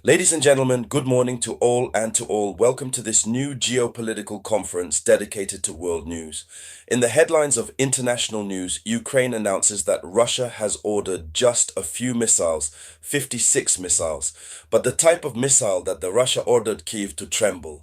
Ladies and gentlemen, good morning to all and to all. Welcome to this new geopolitical conference dedicated to world news. In the headlines of international news, Ukraine announces that Russia has ordered just a few missiles, 56 missiles, but the type of missile that the Russia ordered Kiev to tremble.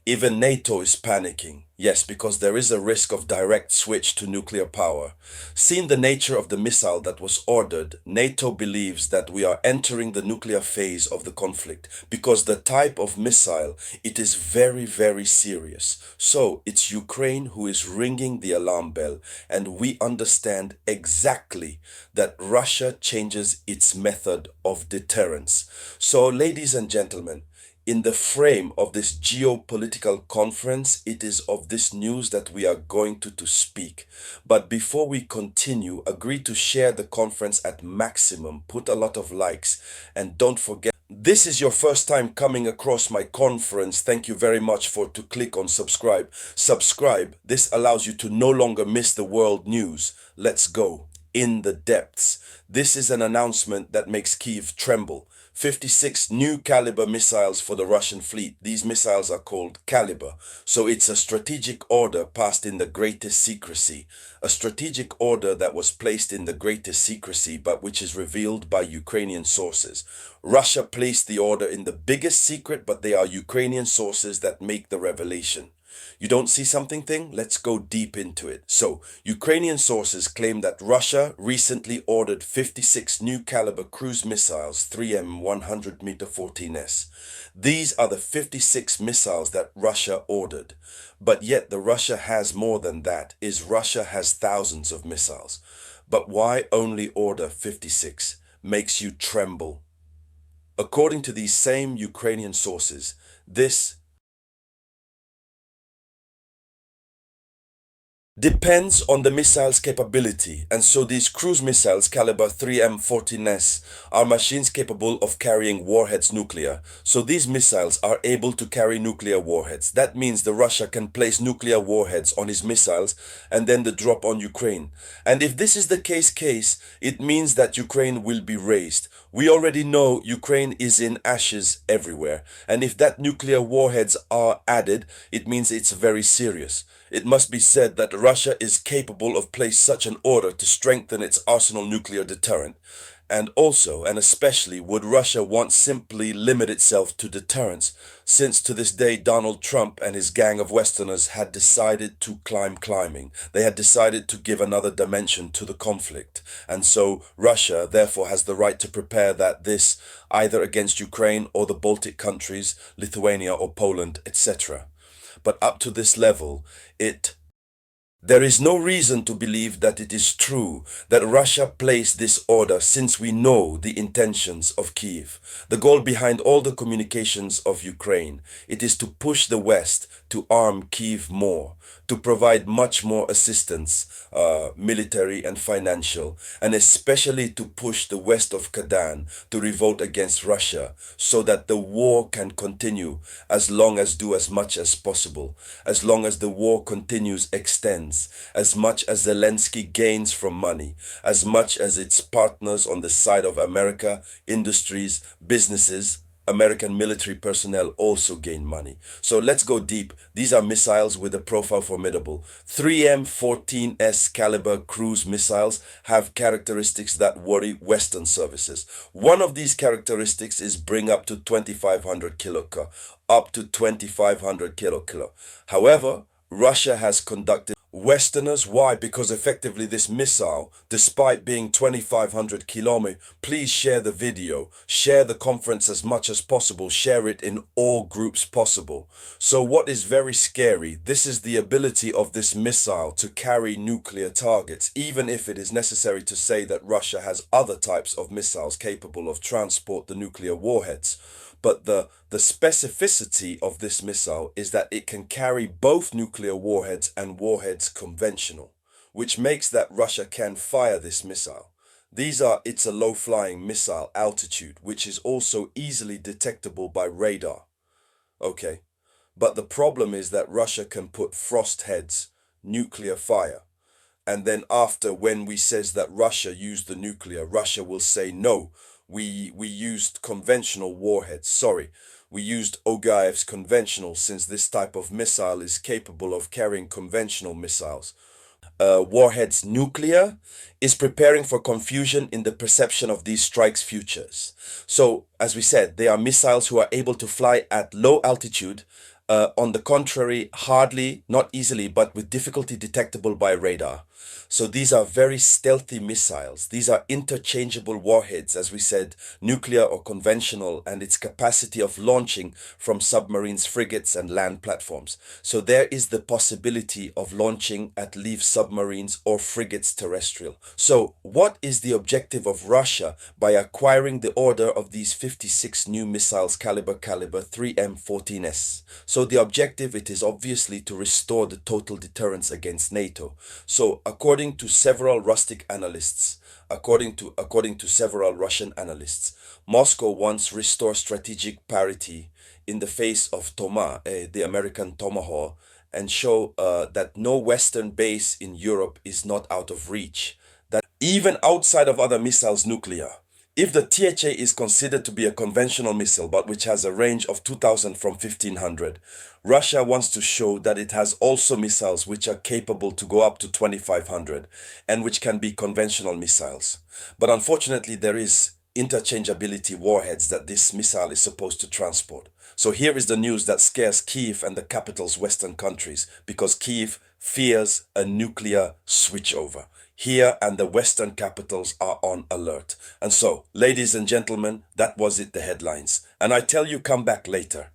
Even NATO is panicking. Yes, because there is a risk of direct switch to nuclear power. Seeing the nature of the missile that was ordered, NATO believes that we are entering the nuclear phase of the conflict because the type of missile, it is very, very serious. So it's Ukraine who is ringing the alarm bell, and we understand exactly that Russia changes its method of deterrence. So, ladies and gentlemen, in the frame of this geopolitical conference, it is of this news that we are going to speak. But before we continue, agree to share the conference at maximum, put a lot of likes, and don't forget, this is your first time coming across my conference. Thank you very much for to click on subscribe. Subscribe. This allows you to no longer miss the world news. Let's go in the depths. This is an announcement that makes Kiev tremble. 56 new caliber missiles for the Russian fleet. These missiles are called Caliber. So it's a strategic order passed in the greatest secrecy. A strategic order that was placed in the greatest secrecy, but which is revealed by Ukrainian sources. Russia placed the order in the biggest secret, but they are Ukrainian sources that make the revelation. You don't see something thing? Let's go deep into it. So, Ukrainian sources claim that Russia recently ordered 56 new caliber cruise missiles 3M 100-meter 14S. These are the 56 missiles that Russia ordered. But yet the Russia has more than that, is Russia has thousands of missiles. But why only order 56? Makes you tremble. According to these same Ukrainian sources, this depends on the missile's capability, and so these cruise missiles caliber 3M14S are machines capable of carrying warheads nuclear. So these missiles are able to carry nuclear warheads. That means the Russia can place nuclear warheads on his missiles and then the drop on Ukraine. And if this is the case, it means that Ukraine will be razed. We already know Ukraine is in ashes everywhere. And if that nuclear warheads are added, it means it's very serious. It must be said that Russia is capable of placing such an order to strengthen its arsenal nuclear deterrent. And also, and especially, would Russia want simply limit itself to deterrence, since to this day Donald Trump and his gang of Westerners had decided to climbing. They had decided to give another dimension to the conflict. And so Russia therefore has the right to prepare that this either against Ukraine or the Baltic countries, Lithuania or Poland, etc. But up to this level, there is no reason to believe that it is true that Russia placed this order, since we know the intentions of Kiev. The goal behind all the communications of Ukraine, it is to push the West to arm Kiev more, to provide much more assistance, military and financial, and especially to push the west of Kazan to revolt against Russia, so that the war can continue as long as do as much as possible, as long as the war continues, extends, as much as Zelensky gains from money, as much as its partners on the side of America, industries, businesses, American military personnel also gain money. So let's go deep. These are missiles with a profile formidable. 3M14S caliber cruise missiles have characteristics that worry Western services. One of these characteristics is bring up to 2500 kilokilo, up to 2500 kilokilo. However, Russia has conducted Westerners. Why? Because effectively this missile, despite being 2500 kilometers, please share the video, share the conference as much as possible, share it in all groups possible. So what is very scary, this is the ability of this missile to carry nuclear targets, even if it is necessary to say that Russia has other types of missiles capable of transport the nuclear warheads. But the specificity of this missile is that it can carry both nuclear warheads and warheads conventional, which makes that Russia can fire this missile. It's a low-flying missile altitude, which is also easily detectable by radar. Okay, but the problem is that Russia can put frost heads, nuclear fire. And then after, when we says that Russia used the nuclear, Russia will say, no, we used conventional warheads. Sorry, we used Ogaev's conventional, since this type of missile is capable of carrying conventional missiles. Warheads nuclear is preparing for confusion in the perception of these strikes' futures. So, as we said, they are missiles who are able to fly at low altitude. On the contrary, hardly, not easily, but with difficulty detectable by radar. So these are very stealthy missiles. These are interchangeable warheads, as we said, nuclear or conventional, and its capacity of launching from submarines, frigates, and land platforms. So there is the possibility of launching at least submarines or frigates terrestrial. So what is the objective of Russia by acquiring the order of these 56 new missiles caliber 3M14S? So the objective, it is obviously to restore the total deterrence against NATO. So according to several several Russian analysts, Moscow wants restore strategic parity in the face of the American Tomahawk, and show that no Western base in Europe is not out of reach. That even outside of other missiles nuclear, if the THA is considered to be a conventional missile, but which has a range of 2000 from 1500, Russia wants to show that it has also missiles which are capable to go up to 2500 and which can be conventional missiles. But unfortunately, there is interchangeability warheads that this missile is supposed to transport. So here is the news that scares Kiev and the capital's Western countries, because Kiev fears a nuclear switchover. Here and the Western capitals are on alert. And so, ladies and gentlemen, that was it, the headlines. And I tell you, come back later.